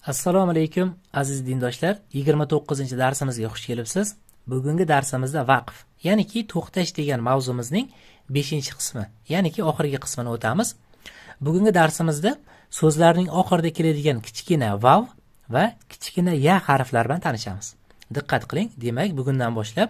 Assalomu alaykum aziz dindoshlar. 29-darsimizga xush kelibsiz. Bugungi darsimizda vaqf, ya'niki to'xtash degan mavzumizning 5-qismi, ya'niki oxirgi qismini o'tamiz. Bugungi darsimizda so'zlarning oxirida keladigan kichkina vav va kichkina ya harflar bilan tanishamiz. Diqqat qiling. Demak, bugundan boshlab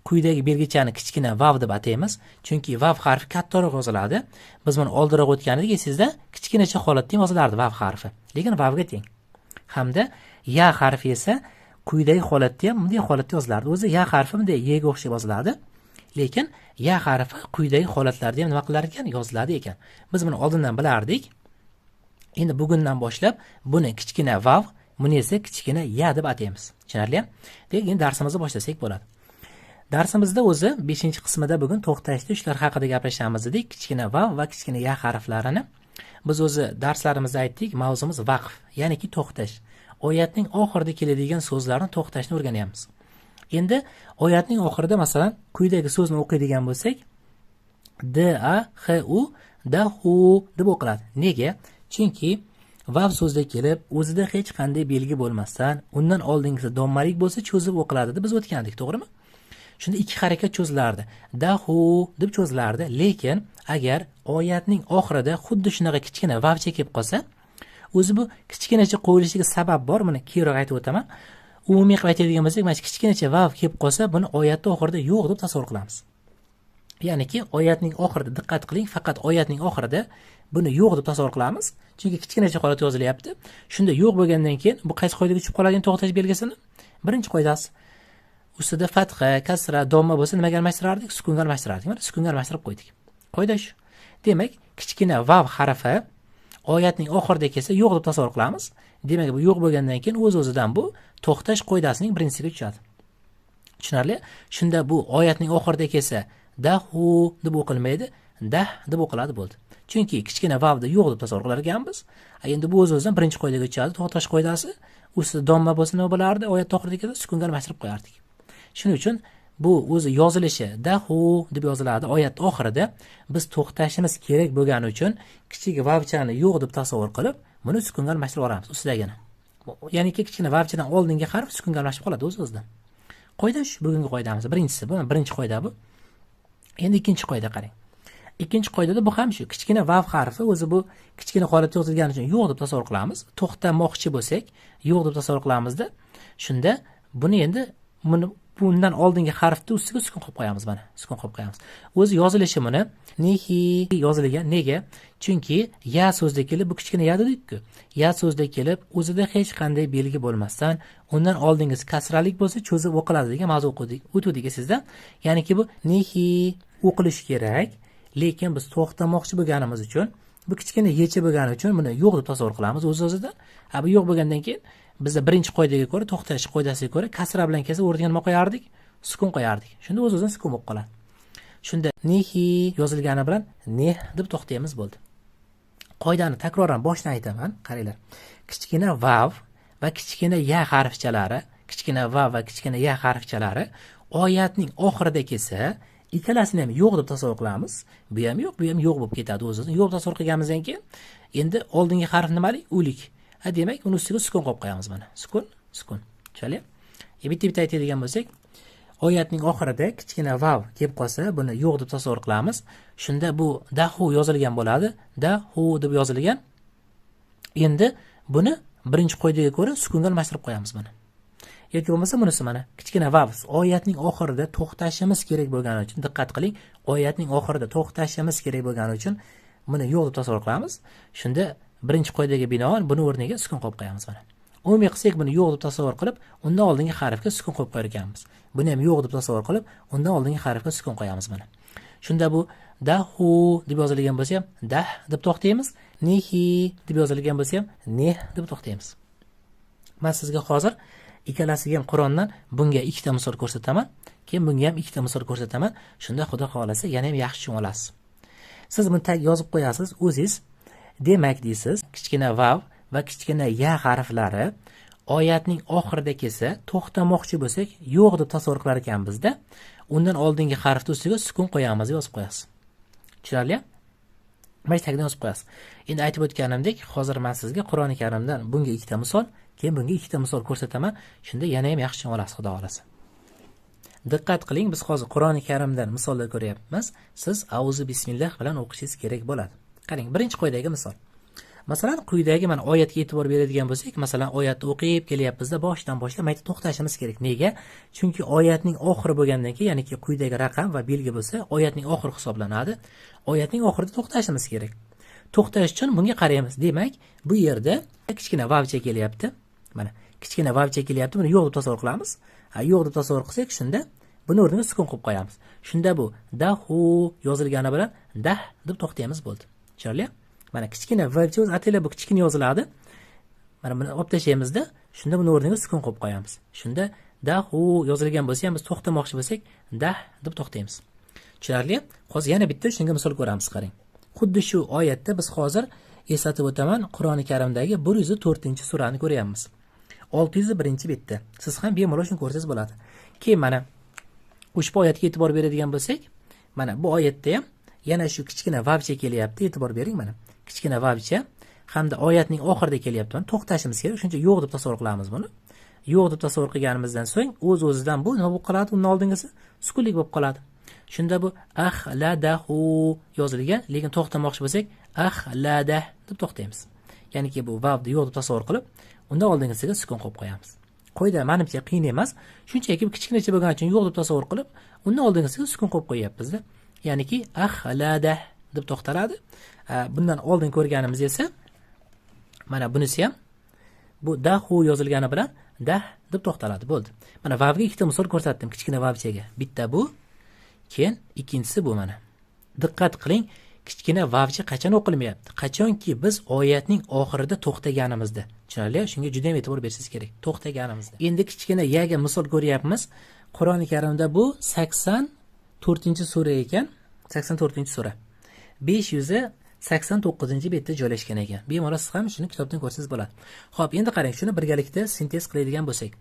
quyidagi belgichani kichkina vav deb ataymiz, chunki vav harfi kattaroq yoziladi. Biz buni oldinroq o'tgan edik, sizda kichkinacha holatda yozilardi vav harfi, lekin vavga teng. Hamda ya harfi esa quyidagi holatda ham bunday holatda yozilardi. O'zi ya harfi bunday yega o'xshab yoziladi, lekin ya harfi quyidagi holatlarda ham nima qilar ekan, yoziladi ekan. Biz buni oldindan bilardik. Endi bugundan boshlab buni kichkina vav, buni esa kichkina ya deb ataymiz. Tushunarlimi? Demak, endi darsimizni boshlasak bo'ladi. Darsimizda o'zi 5-qismida bugun to'xtashli shular haqida gaplashamiz dedik. Kichkina vav va kichkina ya harflarini biz o'zi darslarimizda aytdik, mavzumiz vaqf, ya'niki to'xtash. Oyatning oxirida keladigan so'zlarni to'xtashni o'rganyapmiz. Endi oyatning oxirida masalan quyidagi so'zni o'qiydigan bo'lsak, da h u da hu deb o'qiladi. Nega? Chunki vav so'zda kelib, o'zida hech qanday belgi bo'lmasdan, undan oldingisi dommalik bo'lsa cho'zib o'qiladi deb biz o'tgandik, to'g'rimi? Shunda ikki harakat cho'zilardi. Dahu deb cho'zilardi, lekin agar oyatning oxirida xuddi shunaqa kichkina vavcha kelib qolsa, o'zi bu kichkinacha qo'yilishiga sabab bor, buni keyinroq aytib o'taman. Umumiy qilib aytadigan bo'lsak, mana kichkinacha vav kelib qolsa, buni oyatning oxirida yo'q deb tasavvur qilamiz. Ya'niki oyatning oxirida, diqqat qiling, faqat oyatning oxirida buni yo'q deb tasavvur qilamiz, chunki kichkinacha holatda yozilyapti. Shunda yo'q bo'lgandan keyin bu qaysi qoidaga tushib qoladigan to'xtash belgisini? Birinchi qoidasi. Ustida fatha, kasra, domma bo'lsa nimaga almashtirardik? Sukunga almashtirardik. Mana sukunga almashtirib qo'ydik. Qoida shu. Demak, kichkina vav harfi oyatning oxirida kelsa yo'q deb tasavvur qilamiz. Demak, bu yo'q bo'lgandan keyin o'z-o'zidan bu to'xtash qoidasining birinchisiga tushadi. Tushunarli? Shunda bu oyatning oxirida kelsa dahu deb o'qilmaydi, dah deb o'qiladi bo'ldi. Chunki kichkina vavda yo'q deb tasavvur qilar ekanmiz. Endi bu o'z-o'zidan birinchi qoidaga tushadi, to'xtash qoidasi. Ustida domma bo'lsa nima bo'lardi? Oyat oxirida kelsa sukunga almashtirib qo'yardik. Shuning uchun bu o'zi yozilishi dahu deb yoziladi oyat oxirida. Biz to'xtashimiz kerak bo'lgani uchun kichik vavchani yo'q deb tasavvur qilib, buni sukunga almashtirib olamiz ustidagini. Ya'ni kichkina vavchadan oldingi harf sukunga almashib qoladi o'z-o'zidan. Qoida shu, bugungi qoidamiz. Birinchisi bu, birinchi qoida bu. Endi ikkinchi qoida qarang. Ikkinchi qoidada bu ham shu, kichkina vav harfi o'zi bu kichkina holatda yozilgani uchun yo'q deb tasavvur qilamiz. To'xtamoqchi bo'lsak, yo'q deb tasavvur qilamizda. Shunda buni endi bundan oldingi harfni ustiga sukun qo'yib qo'yamiz, mana sukun qo'yib qo'yamiz. O'zi yozilishi buni nehi yozilgan. Nega? Chunki ya so'zda kelib, bu kichkina ya dedik-ku. Ya so'zda kelib, o'zida hech qanday belgi bo'lmasdan, undan oldingisi kasralik bo'lsa cho'zib o'qiladi degan mavzu o'tuvdik sizda. Ya'niki bu nehi o'qilishi kerak, lekin biz to'xtamoqchi bo'lganimiz uchun, bu kichkina yecha bo'lgani uchun buni yo'q deb tasavvur qilamiz o'z-o'zidan. Bu yo'q bo'lgandan keyin bizda birinchi qoidaga ko'ra, to'xtash qoidasiga ko'ra kasra bilan kelsa o'rniga nima qo'yardik? Sukun qo'yardik. Shunda o'z-o'zidan sukun bo'lib qoladi. Shunda nehi yozilgani bilan neh deb to'xtaymiz bo'ldi. Qoidani takroran boshdan aytaman, qaranglar. Kichkina vav va kichkina ya harfchalari, kichkina vav va kichkina ya harfchalari oyatning oxirida kelsa, ikkalasini ham yo'q deb tasavvur qilamiz. Bu ham yo'q, bu ham yo'q bo'lib ketadi o'z-o'zidan. Yo'q tasavvur qilganimizdan keyin endi oldingi harf nimalik? O'lik. Demak, uni ustiga sukun qo'yib qo'yamiz mana. Sukun, sukun. Tushunarli? Bitta-bitta aytadigan bo'lsak, oyatning oxirida kichkina vav kelib qolsa, buni yo'q deb tasavvur qilamiz. Shunda bu dahu yozilgan bo'ladi. Dahu deb yozilgan. Endi buni birinchi qoidaga ko'ra sukunga almashtirib qo'yamiz mana. Yoki bo'lmasa bunisi mana kichkina vav oyatning oxirida to'xtashimiz kerak bo'lgani uchun, diqqat qiling, oyatning oxirida to'xtashimiz kerak bo'lgani uchun buni yo'q deb tasavvur qilamiz. Shunda birinchi qoidaga binoan buni o'rniga sukun qo'yib qo'yamiz mana. Umumiy qilsak buni yo'q deb tasavvur qilib, undan oldingi harfga sukun qo'yib qo'yar ekanmiz. Buni ham yo'q deb tasavvur qilib, undan oldingi harfga sukun qo'yamiz mana. Shunda bu dahu deb yozilgan bo'lsa ham dah deb to'xtaymiz, nehi deb yozilgan bo'lsa ham neh deb to'xtaymiz. Men sizga hozir ikkalasiga ham Qur'ondan bunga ikkita misol ko'rsataman, keyin bunga ham ikkita misol ko'rsataman. Shunda Xudo xolasa yana ham yaxshi tushuna olasiz. Siz buni tag yozib qo'yasiz, o'zingiz demak deysiz, kichkina vav va kichkina ya harflari oyatning oxirida kelsa, to'xtamoqchi bo'lsak, yo'q deb tasavvur qilar ekanmizda, undan oldingi harfni ustiga sukun qo'yamiz, yozib qo'yasiz. Tushunarli? mana shu tagidan yozib qo'yasiz. Endi aytib o'tganimdek, hozir men sizga Qur'oni Karimdan bunga ikkita misol, keyin bunga ikkita misol ko'rsataman. Shunda yana ham yaxshi tushuna olasiz, xudo xolasa. Diqqat qiling, biz hozir Qur'oni Karimdan misollar ko'ryapmiz. Siz auzu bismillah bilan o'qishingiz kerak bo'ladi. Qarang, birinchi qoidadagi misol. Masalan, quyidagi mana oyatga e'tibor beradigan bo'lsak, masalan, oyatni o'qib kelyapmizda boshidan boshlab mayda to'xtashimiz kerak. Nega? Chunki oyatning oxiri bo'lgandan keyin, ya'ni quyidagi raqam va belgi bo'lsa, oyatning oxiri hisoblanadi. Oyatning oxirida to'xtashimiz kerak. To'xtash uchun bunga qaraymiz. Demak, bu yerda kichkina vavcha kelyapti. Mana kichkina vavcha kelyapti. Buni yo'q deb tasavvur qilamiz. Yo'q deb tasavvur qilsak, shunda buni o'rniga sukun qo'yib qo'yamiz. Shunda bu dahu yozilgani bilan dah deb to'xtaymiz bo'ldi. Tushunarli? Mana kichkina vavcha o'z atila bu kichkina yoziladi. Mana buni olib tashlaymizda, shunda buni o'rniga sukun qo'yib qo'yamiz. Shunda dahu yozilgan bo'lsa ham biz to'xtamoqchi bo'lsak, dah deb to'xtaymiz. Tushunarli? Hozir yana bitta shunga misol ko'ramiz, qarang. Xuddi shu oyatda biz hozir eslatib o'taman, Qur'oni Karimdagi 104-surani ko'ryapmiz. 601-betda. Siz ham bemalol shuni ko'rsangiz bo'ladi. Keyin mana ushbu oyatga e'tibor beradigan bo'lsak, mana bu oyatda ham yana shu kichkina vavcha kelyapti, e'tibor bering mana. Kichkina vavcha hamda oyatning oxirida kelyapti. To'xtashimiz kerak. Shuncha yo'q deb tasavvur qilamiz buni. Yo'q deb tasavvur qilganimizdan so'ng o'z-o'zidan bu nima bo'lib qoladi? Uning oldingisi sukunlik bo'lib qoladi. Shunda bu ahladahu yozilgan, lekin to'xtamoqchi bo'lsak, ahladah deb to'xtaymiz. Ya'niki bu vavni yo'q deb tasavvur qilib, undan oldingisiga sukun qo'yib qo'yamiz. Qoida menimcha qiyin emas. Shunchaki kichkinacha bo'lgani uchun yo'q deb tasavvur qilib, undan oldingisiga sukun qo'yib qo'yapmiz-da. Ya'niki ahladah deb to'xtaladi. Bundan oldin ko'rganimiz esa mana bunisi ham bu dahu yozilgani bilan dah deb to'xtaladi, bo'ldi. Mana vavga ikkita misol ko'rsatdim, kichkina vavchaga. Bitta bu, keyin ikkinchisi bu mana. Diqqat qiling, kichkina vavcha qachon o'qilmayapti? Qachonki biz oyatning oxirida to'xtaganimizda. Tushunarli? Shunga juda ham e'tibor berishingiz kerak. To'xtaganimizda. Endi kichkina yaga misol ko'ryapmiz. Qur'oni Karimda bu 84-sura ekan. 84-sura. 589-betda joylashgan ekan. Bemalol siz ham shuni kitobdan ko'rsangiz bo'ladi. Xo'p, endi qarang, shuni birgalikda sintez qiladigan bo'lsak.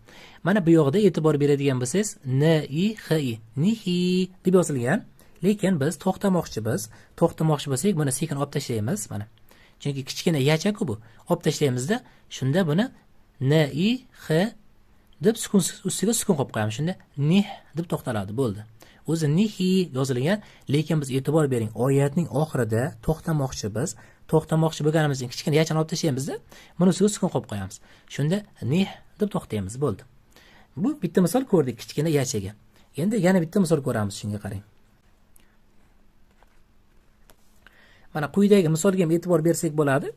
Mana bu yoqda e'tibor beradigan bo'lsangiz, nihi, nihi deb yozilgan. Lekin biz to'xtamoqchi bo'lsak, buni sekin olib tashlaymiz, mana. Chunki kichkina yacha-ku bu. Olib tashlaymizda, shunda buni nihi deb sukun ustiga sukun qo'yib qo'yamiz. Shunda nih deb to'xtaladi, bo'ldi. O'zi nihi yozilgan, lekin biz e'tibor bering, oyatning oxirida to'xtamoqchi bo'lganimiz uchun kichkina yachani olib tashlaymizda, buni ustiga sukun qo'yib qo'yamiz. Shunda nih deb to'xtaymiz, bo'ldi. Bu bitta misol ko'rdik kichkina yachaga. Endi yana bitta misol ko'ramiz, shunga qarang. Mana quyidagi misolga ham e'tibor bersak bo'ladi.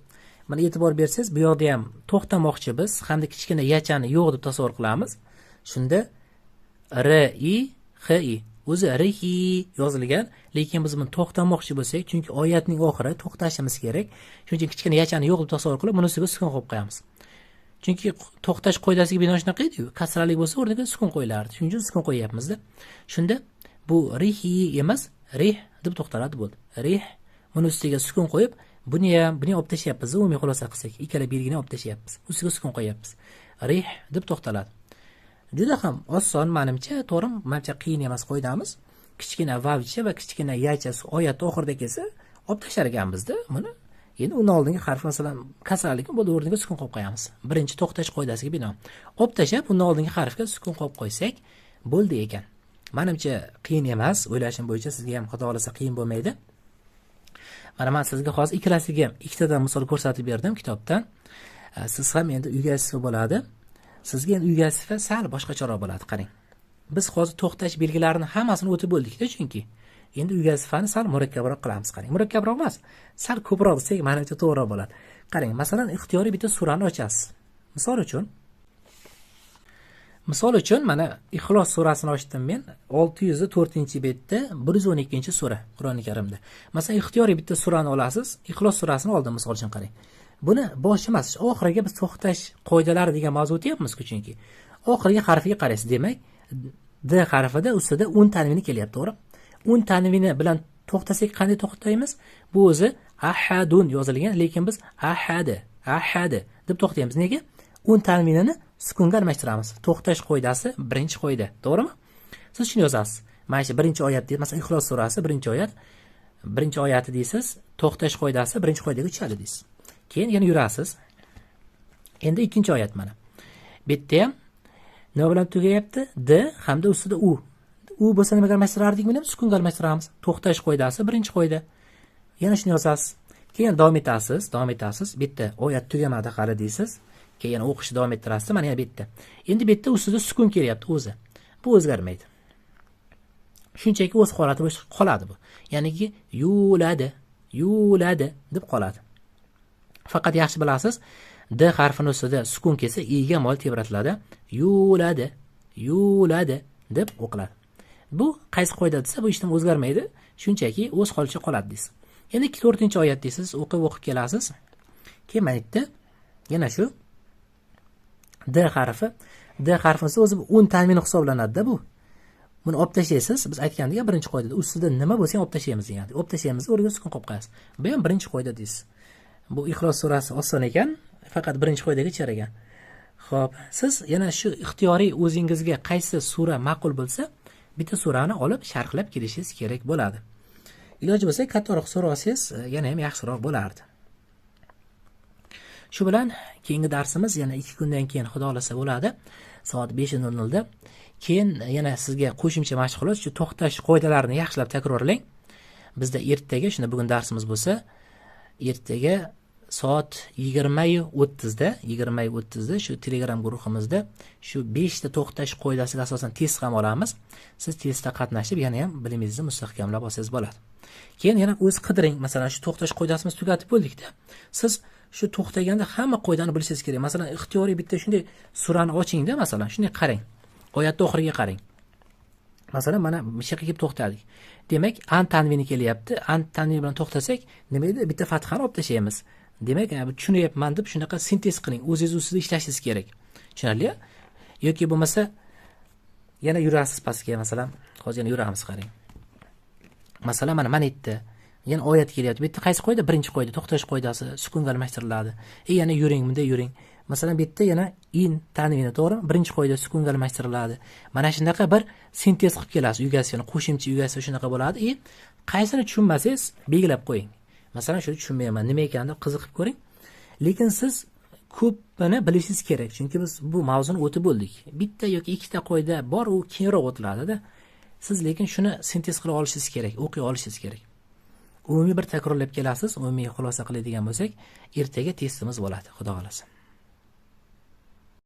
Mana e'tibor bersangiz, bu yerda ham to'xtamoqchi biz hamda kichkina yachani yo'q deb tasavvur qilamiz. Shunda r-i-h-i o'zi rihi yozilgan, lekin biz buni to'xtamoqchi bo'lsak, chunki oyatning oxiri to'xtashimiz kerak. Shuning uchun kichkina yachani yo'q deb tasavvur qilib, buni ustiga sukun qo'yib qo'yamiz. Chunki to'xtash qoidasiga binoan shunaqa edi-ku, kasralik bo'lsa o'rniga sukun qo'yilardi. Shuning uchun sukun qo'yapmiz-da. Shunda bu rihi emas, rih deb to'xtaladi, bo'ldi. Rih, buni ustiga sukun qo'yib, buni ham olib tashyapmiz. Umumiy xulosa qilsak, ikkala belgini olib tashyapmiz. Ustiga sukun qo'yapmiz. Rih deb to'xtaladi. Juda ham oson, menimcha, to'g'rimi? Menimcha qiyin emas qoidamiz. Kichkina vavcha va kichkina yacha oyat oxirida kelsa, olib tashlar ekanmiz-da buni. Endi uni oldingi harf, masalan, kasralik bo'ldi, o'rniga sukun qo'yib qo'yamiz. Birinchi to'xtash qoidasiga binoan. Olib tashlab, uni oldingi harfga sukun qo'yib qo'ysak, bo'ldi ekan. Menimcha qiyin emas, o'ylashim bo'yicha sizga ham xudo xolasa qiyin bo'lmaydi. Mana men sizga hozir ikkilasiga ikkitadan misol ko'rsatib berdim kitobdan. Siz ham endi uyga bo'ladi. Sizga endi uyga sal boshqacharoq bo'ladi, qarang. Biz hozir to'xtash belgilarini hammasini o'tib bo'ldik-da, chunki endi uyga sifani sal murakkabroq qilamiz, qarang. Murakkabroq emas, sal ko'proq desak, menimcha to'g'ri bo'ladi. Qarang, masalan, ixtiyoriy bitta surani ochasiz. Misol uchun mana Ixlos surasini ochdim men, 604-betda 112-sura Qur'oni Karimda. Masalan, ixtiyoriy bitta surani olasiz, Ixlos surasini oldim misol uchun, qarang. Buni bosh emas, oxiriga biz to'xtash qoidalari degan mavzu o'tyapmiz-ku, chunki oxirgi harfiga qaraysiz, demak, D harfida ustida un tanvini kelyapti, to'g'ri? Un tanvini bilan to'xtasak qanday to'xtaymiz? Bu o'zi ahadun yozilgan, lekin biz ahadi deb to'xtaymiz. Nega? Un tanvinini sukunga almashtiramiz. To'xtash qoidasi birinchi qoida, to'g'rimi? Siz shuni yozasiz. Mana shu birinchi oyat deydi, masalan, Ixlos surasi birinchi oyat. birinchi oyati deysiz, to'xtash qoidasi birinchi qoidaga tushadi deysiz. Keyin yana yurasiz. Endi ikkinchi oyat mana. Bu yerda ham nima bilan tugayapti? D hamda ustida u. U bo'lsa nimaga almashtirardik? Buni sukunga almashtiramiz. To'xtash qoidasi birinchi qoida. Yana shuni yozasiz. Keyin davom etasiz. Bu yerda oyat tugamadi hali deysiz. Keyin o'qishni davom ettirasiz. Mana yana bu yerda. Endi bu yerda ustida sukun kelyapti o'zi. Bu o'zgarmaydi. Shunchaki o'z holati bo'yicha qoladi bu. Ya'niki yuladi deb qoladi. Faqat yaxshi bilasiz, D harfini ustida sukun kelsa i ga mol tebratiladi. Yuladi deb o'qiladi. Bu qaysi qoida desa, bu ishdan o'zgarmaydi. Shunchaki o'z holicha qoladi deysiz. Endi 4-oyat deysiz, o'qib kelasiz. Keyin mana yerda yana shu D harfi o'zi un ta'mini hisoblanadi-da bu. Buni olib tashlaysiz. Biz aytgandek, birinchi qoidada ustida nima bo'lsa ham olib tashlaymiz degan. Olib tashlaymiz, o'rniga sukun qo'yib qo'yasiz. Bu ham birinchi qoida deysiz. Bu Ixlos surasi oson ekan, faqat birinchi qoidaga tushar ekan. Xo'p, siz yana shu ixtiyoriy o'zingizga qaysi sura ma'qul bo'lsa, bitta surani olib sharhlab kelishingiz kerak bo'ladi. Iloji bo'lsa kattaroq sura olsangiz, yana ham yaxshiroq bo'lardi. Shu bilan keyingi darsimiz yana 2 kundan keyin xudo xolasa bo'ladi. Soat 5:00 da. Keyin yana sizga qo'shimcha mashg'ulot, shu to'xtash qoidalarini yaxshilab takrorlang. Bizda ertaga, shunda bugun darsimiz bo'lsa, ertaga soat 20:30 da shu Telegram guruhimizda shu 5 ta to'xtash qoidasiga asosan test ham olamiz. Siz testda qatnashib, yana ham bilimingizni mustahkamlab olsangiz bo'ladi. Keyin yana o'z qidiring. Masalan, shu to'xtash qoidasimizni tugatib bo'ldik-da. Siz shu to'xtaganda hamma qoidani bilishingiz kerak. Masalan, ixtiyoriy bitta shunday surani oching-da, masalan, shunday qarang. Oyatni oxiriga qarang. Masalan, mana bu yerga kelib to'xtadik. Demak, an tanvini kelyapti. An tanvini bilan to'xtasak, nima edi? Bitta fathani olib tashlaymiz. Demak, tushunyapman deb shunaqa sintez qiling. O'zingiz ustida ishlashingiz kerak. Tushunarli? Yoki bo'lmasa yana yurasiz pastga, masalan, hozir yana yuramiz, qarang. Masalan, mana yerda yana oyat kelyapti. Bu yerda qaysi qoida? Birinchi qoida, to'xtash qoidasi, sukunga almashtiriladi. Yana yuring, bunda yuring. Masalan, bu yerda yana in tanvini, to'g'ri? Birinchi qoida sukunga almashtiriladi. Mana shunaqa bir sintez qilib kelasiz. Ugasini, qo'shimcha ugasi shunaqa bo'ladi. Qaysini tushunmasangiz, belgilab qo'ying. Masalan, shuni tushunmayman, nima ekan deb qiziqib ko'ring. Lekin siz ko'pini bilishingiz kerak, chunki biz bu mavzuni o'tib bo'ldik. Bitta yoki ikkita qoida bor, u keyinroq o'tiladi-da. Siz lekin shuni sintez qila olishingiz kerak, o'qiy olishingiz kerak. Umumiy bir takrorlab kelasiz, umumiy xulosa qiladigan bo'lsak, ertaga testimiz bo'ladi, xudo xolasa.